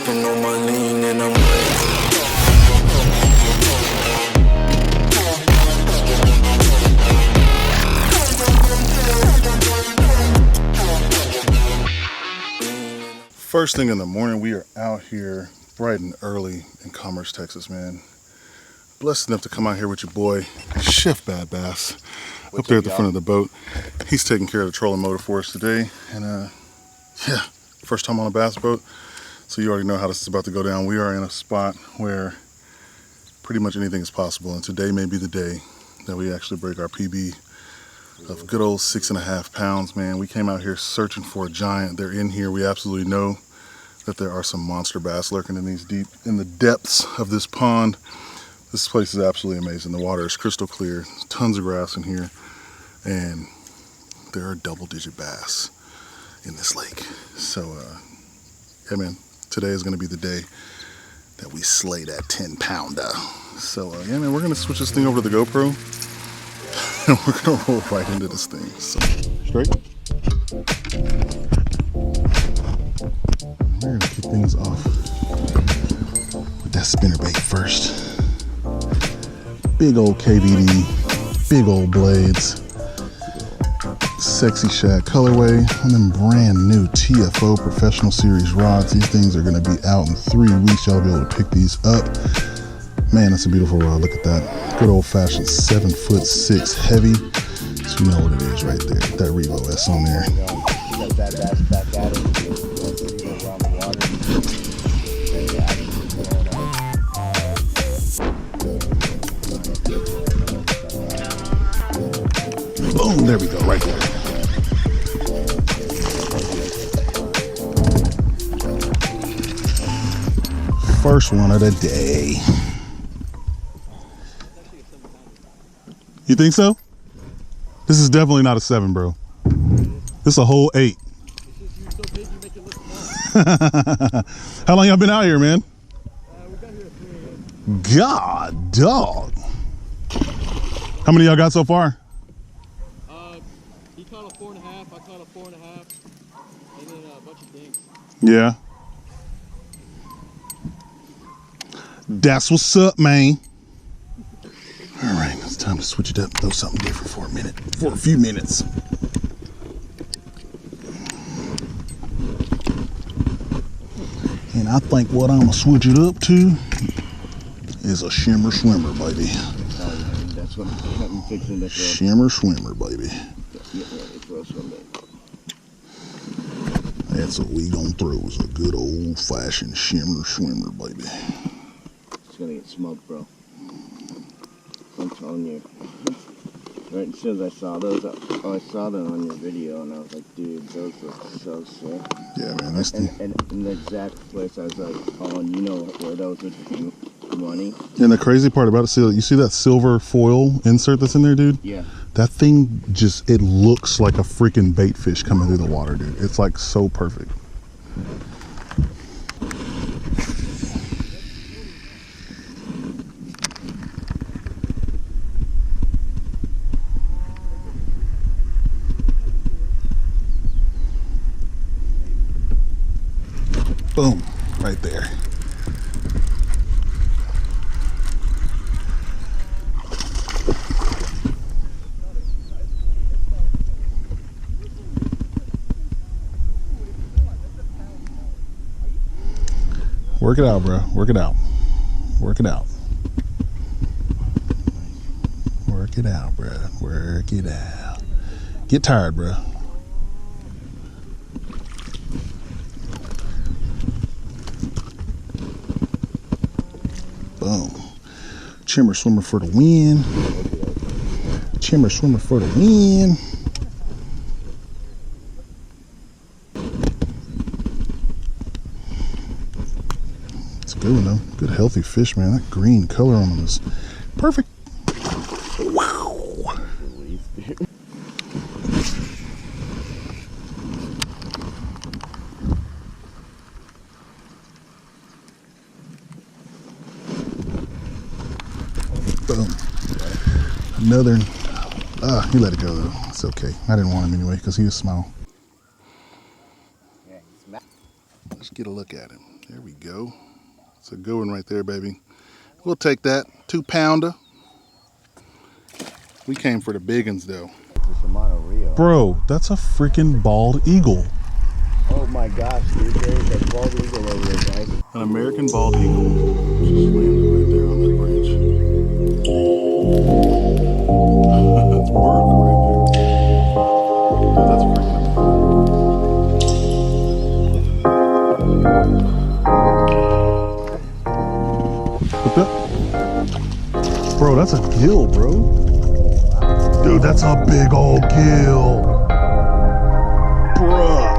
sipping on my lean and I'm First thing in the morning, we are out here bright and early in Commerce, Texas, man. Blessed enough to come out here with your boy, Chef Bad Bass, up there at the front of the boat. He's taking care of the trolling motor for us today. And yeah, first time on a bass boat. So you already know how this is about to go down. We are in a spot where pretty much anything is possible. And today may be the day that we actually break our PB of good old 6.5 pounds, man. We came out here searching for a giant. They're in here. We absolutely know that there are some monster bass lurking in these deep, in the depths of this pond. This place is absolutely amazing. The water is crystal clear. There's tons of grass in here. And there are double-digit bass in this lake. So, yeah, man, today is going to be the day that we slay that 10-pounder. So, yeah, man, we're going to switch this thing over to the GoPro. And we're going to roll right into this thing. So, straight. We're going to kick things off with that spinnerbait first. Big old KVD, big old blades, Sexy Shad colorway, and then brand new TFO Professional Series rods. These things are going to be out in 3 weeks. Y'all will be able to pick these up. Man, that's a beautiful rod. Look at that. Good old fashioned 7'6" heavy. So you know what it is right there. That Revo S on there. Boom, there we go, right there. First one of the day. You think so? This is definitely not a 7, bro. This is a whole 8. How long y'all been out here, man? We got here at 3 a.m. God, dog. How many y'all got so far? He caught a 4.5, I caught a 4.5, and then a bunch of dinks. Yeah. That's what's up, man. All right, it's time to switch it up, do something different for a few minutes. And I think what I'm gonna switch it up to is a shimmer swimmer, baby. That's what I'm fixing to throw. Shimmer swimmer, baby. Get ready for a swim bait. That's what we gonna throw, is a good old fashioned shimmer swimmer, baby. It's gonna get smoked, bro. I'm telling you. Right as soon as I saw those, I saw them on your video, and I was like, dude, those look so sick. Yeah, man, that's and in the exact place I was like, oh, and you know where those would be money. And the crazy part about it, you see that silver foil insert that's in there, dude? Yeah. That thing just, it looks like a freaking bait fish coming through the water, dude. It's like so perfect. Boom, right there. Work it out, bro. Work it out. Work it out. Work it out, bro. Work it out. Get tired, bro. Boom. Shimmer swimmer for the win. Shimmer swimmer for the win. It's a good one though. Good healthy fish, man. That green color on them is perfect. Wow. Boom. Another. He let it go though. It's okay. I didn't want him anyway because he was small. Yeah, he's Let's get a look at him. There we go. It's a good one right there, baby. We'll take that. 2-pounder. We came for the big ones, though. Bro, that's a freaking bald eagle. Oh my gosh, dude, there's a bald eagle over there, guys. An American bald eagle just landed right there on that branch. That's Murca right there. Dude, that's freaking amazing. Look up. Bro, that's a gill, bro. Dude, that's a big old gill. Bruh.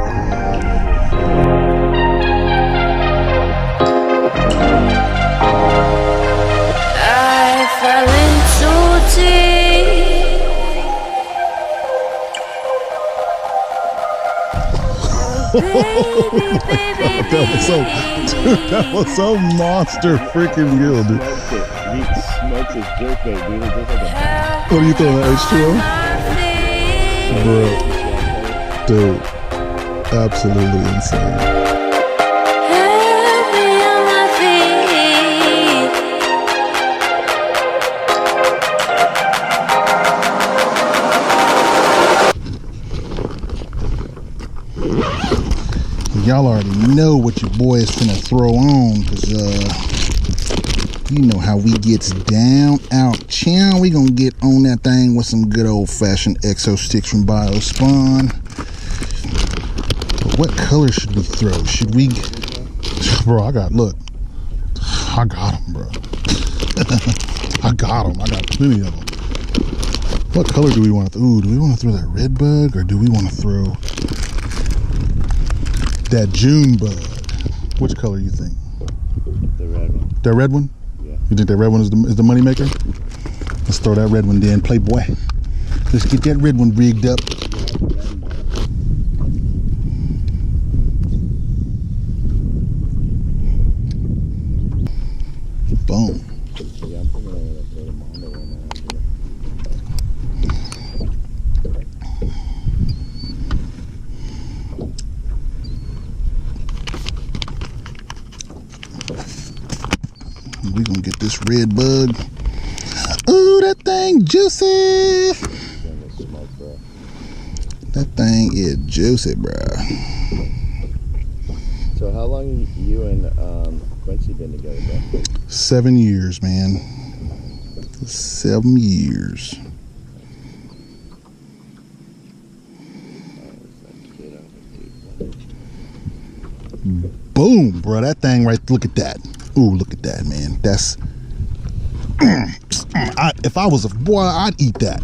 That was so monster freaking gill, dude. He smokes his jerkbait, dude. It just like a... What are you throwing, H2O? Bro, dude, absolutely insane. Y'all already know what your boy is finna throw on, because you know how we gets down, out, chow. We gonna get on that thing with some good old-fashioned exo sticks from BioSpawn. But what color should we throw? Should we... Bro, look. I got them, bro. I got them. I got plenty of them. What color do we want to... Ooh, do we want to throw that red bug, or do we want to throw... that June bug? Which color you think? The red one. That red one? Yeah. You think that red one is the money maker? Let's throw that red one then, playboy. Let's get that red one rigged up. Boom. Yeah, I'm thinking I'm gonna throw the Mondo right now. We gonna get this red bug. Ooh, that thing juicy. That thing is juicy, bro. So how long you and Quincy been together, bro? 7 years, man. 7 years. Boom, bro. That thing right, look at that. Ooh, look at that, man. That's... if I was a boy, I'd eat that.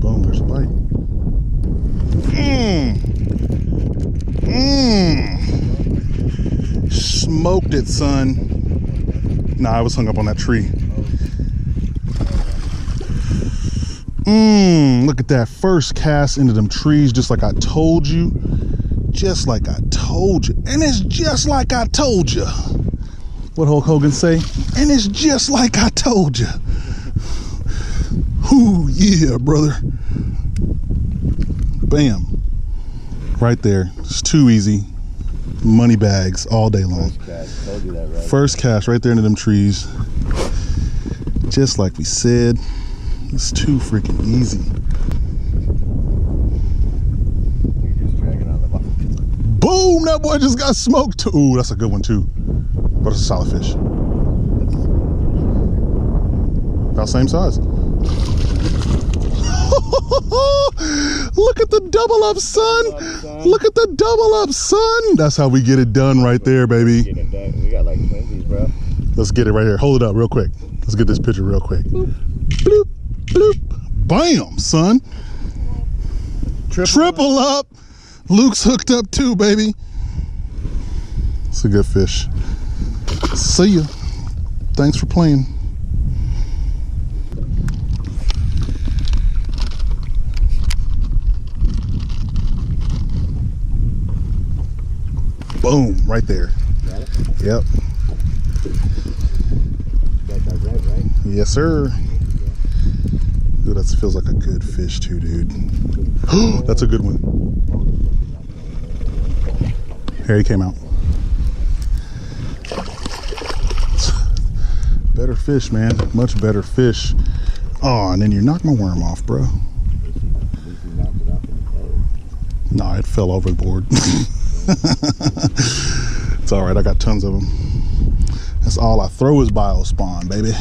Boom, there's a bite. Smoked it, son. Nah, I was hung up on that tree. Look at that first cast into them trees, just like I told you. Just like I told you. And it's just like I told you. What Hulk Hogan say? And it's just like I told you. Ooh, yeah, brother. Bam. Right there. It's too easy. Money bags all day long. First cast, told you that, right? First cast right there into them trees. Just like we said. It's too freaking easy. You're just dragging on the bottom. Boom! That boy just got smoked. Ooh, that's a good one too. But it's a solid fish. About same size. Look at the double up, son. Look at the double up, son. That's how we get it done right there, baby. We got like twinsies, bro. Let's get it right here. Hold it up real quick. Let's get this picture real quick. Bloop, bloop, bloop. Bam, son. Triple up. Luke's hooked up too, baby. It's a good fish. See ya. Thanks for playing. Boom, right there. Yep. Got that red, right? Yes, sir. Ooh, that feels like a good fish too, dude. That's a good one. Here he came out. Better fish, man. Much better fish. Oh, and then you knocked my worm off, bro. Nah, it fell overboard. It's all right. I got tons of them. That's all I throw is biospawn, baby.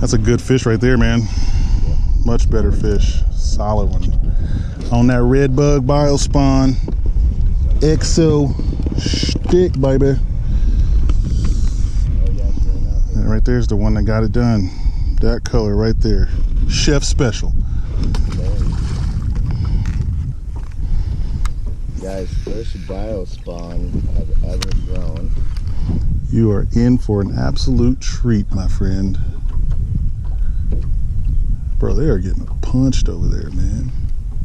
That's a good fish right there, man. Much better fish. Solid one. On that red bug biospawn exo stick, baby. And right there's the one that got it done. That color right there. Chef special. Guys, first biospawn I've ever thrown. You are in for an absolute treat, my friend. Bro, they are getting punched over there, man.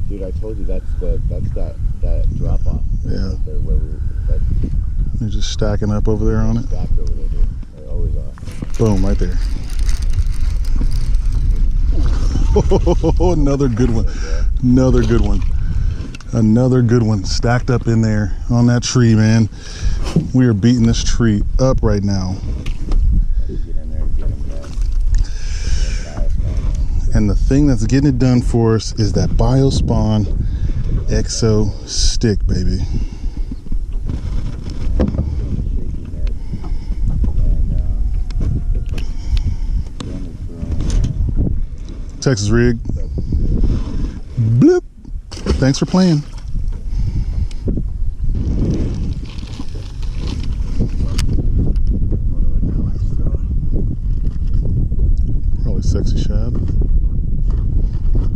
Dude, I told you that's that drop off. Yeah. Right there where They're just stacking up over there on it. stacked over there, dude. They always are. Boom, right there. Oh, another good one. Another good one. Another good one stacked up in there on that tree, man. We are beating this tree up right now. Get in there and get him, man. And the thing that's getting it done for us is that biospawn exo stick, baby. Texas rig. Bloop. Thanks for playing. Probably sexy shad.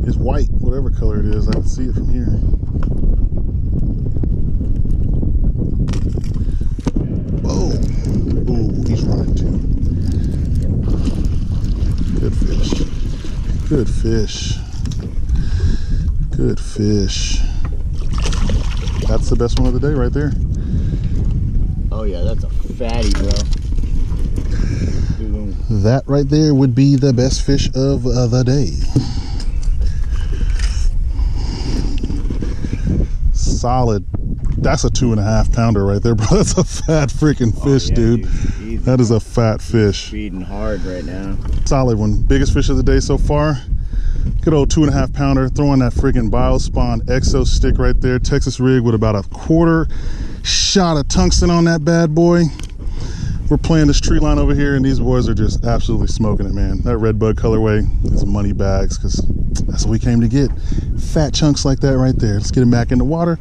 It's white, whatever color it is. I can see it from here. Whoa. Ooh, he's running too. Good fish. Good fish. Good fish. That's the best one of the day right there. Oh yeah, that's a fatty, bro. That right there would be the best fish of the day. Solid. That's a 2.5 pounder right there, bro. That's a fat freaking fish, yeah, dude. Easy. That is a fat fish. Feeding hard right now. Solid one. Biggest fish of the day so far. Good old 2.5 pounder, throwing that freaking biospawn exo stick right there. Texas rig with about a 1/4 shot of tungsten on that bad boy. We're playing this tree line over here, and these boys are just absolutely smoking it, man. That red bug colorway is money bags, because that's what we came to get. Fat chunks like that right there. Let's get them back in the water.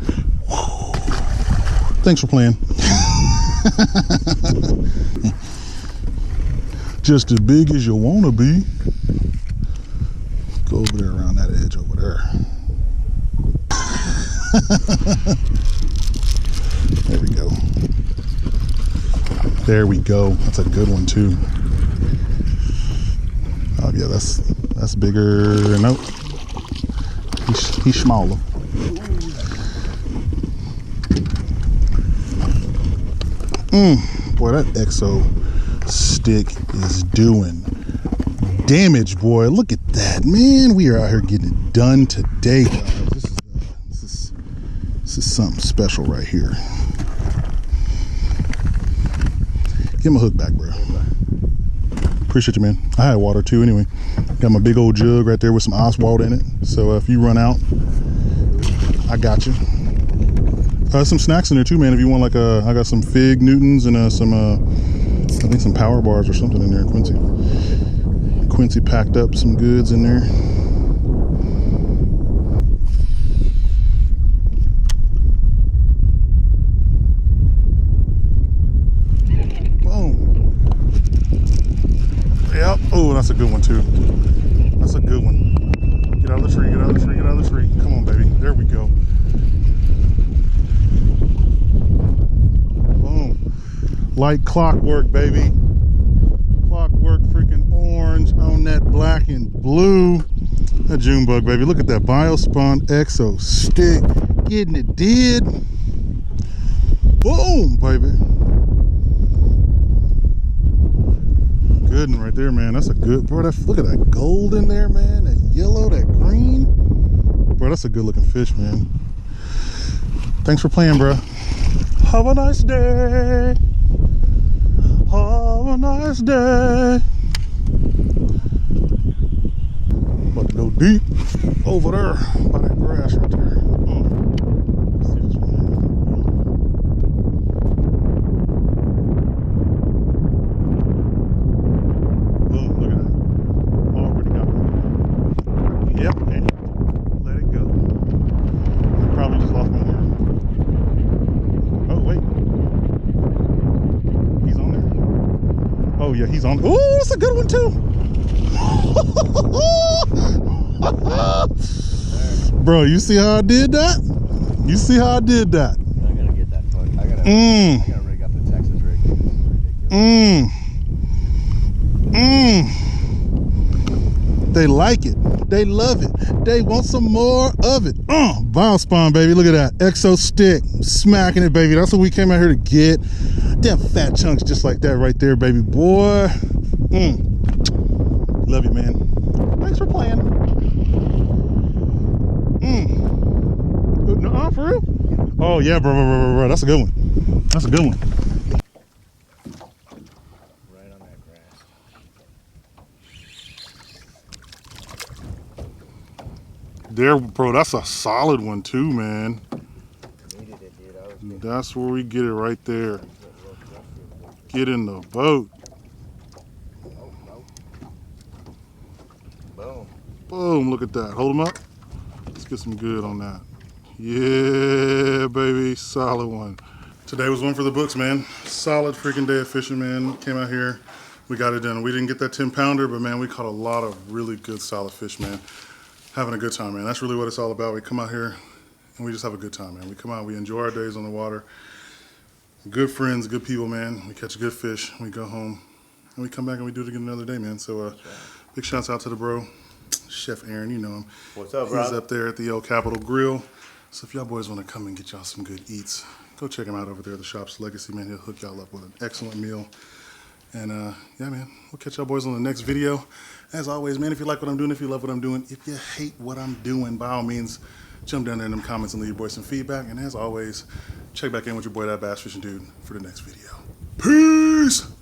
Thanks for playing. Just as big as you want to be. Go over there around that edge over there. There we go. There we go. That's a good one too. Oh yeah, that's bigger. Nope. He's smaller. Boy, that exo stick is doing damage, boy. Look at that, man. We are out here getting it done today, guys. This is something special right here. Give him a hook back, bro. Appreciate you, man. I had water too anyway. Got my big old jug right there with some Oswald in it. So if you run out, I got you. Some snacks in there too, man. If you want, like, I got some Fig Newtons and some, I think some Power Bars or something in there. Quincy packed up some goods in there. Boom. Yep. Oh, that's a good one too. That's a good one. Get out of the tree, get out of the tree, get out of the tree. Come on, baby. There we go. Boom. Like clockwork, baby. Clockwork freaking orange on that black and blue. That June bug, baby. Look at that biospawn exo stick. Getting it did. Boom, baby. Good one right there, man. That's a good, bro. Look at that gold in there, man. That yellow, that green. Bro, that's a good looking fish, man. Thanks for playing, bro. Have a nice day. Have a nice day. About to go deep over there by that grass right there. Let's see this one. Boom, look at that. Already got one. Yep, and let it go. I probably just lost my arm. Oh, wait. He's on there. Oh, yeah, he's on. Oh, that's a good one, too. Bro, you see how I did that? You see how I did that? I gotta get that hook. I gotta rig up the Texas rig. This is ridiculous. They like it. They love it. They want some more of it. Bounce spawn, baby. Look at that. Exo stick. Smacking it, baby. That's what we came out here to get. Them fat chunks just like that right there, baby boy. Love you, man. Thanks for playing. No, for real? Oh, yeah, bro. That's a good one. That's a good one. Right on that grass. There, bro, that's a solid one too, man. Needed it, dude. That's where we get it right there. Get in the boat. Oh, no. Boom. Boom, look at that. Hold them up. Let's get some good on that. Yeah, baby, solid one. Today was one for the books, man. Solid freaking day of fishing, man. Came out here, we got it done. We didn't get that 10-pounder, but man, we caught a lot of really good, solid fish, man. Having a good time, man. That's really what it's all about. We come out here and we just have a good time, man. We come out, we enjoy our days on the water. Good friends, good people, man. We catch a good fish, we go home, and we come back and we do it again another day, man. So big shouts out to the bro, Chef Aaron, you know him. What's up, bro? He's up there at the old Capitol Grill. So if y'all boys want to come and get y'all some good eats, go check him out over there at the Shop's Legacy, man. He'll hook y'all up with an excellent meal. And yeah, man, we'll catch y'all boys on the next video. As always, man, if you like what I'm doing, if you love what I'm doing, if you hate what I'm doing, by all means, jump down there in them comments and leave your boys some feedback. And as always, check back in with your boy, ThatBassFishingDude, for the next video. Peace!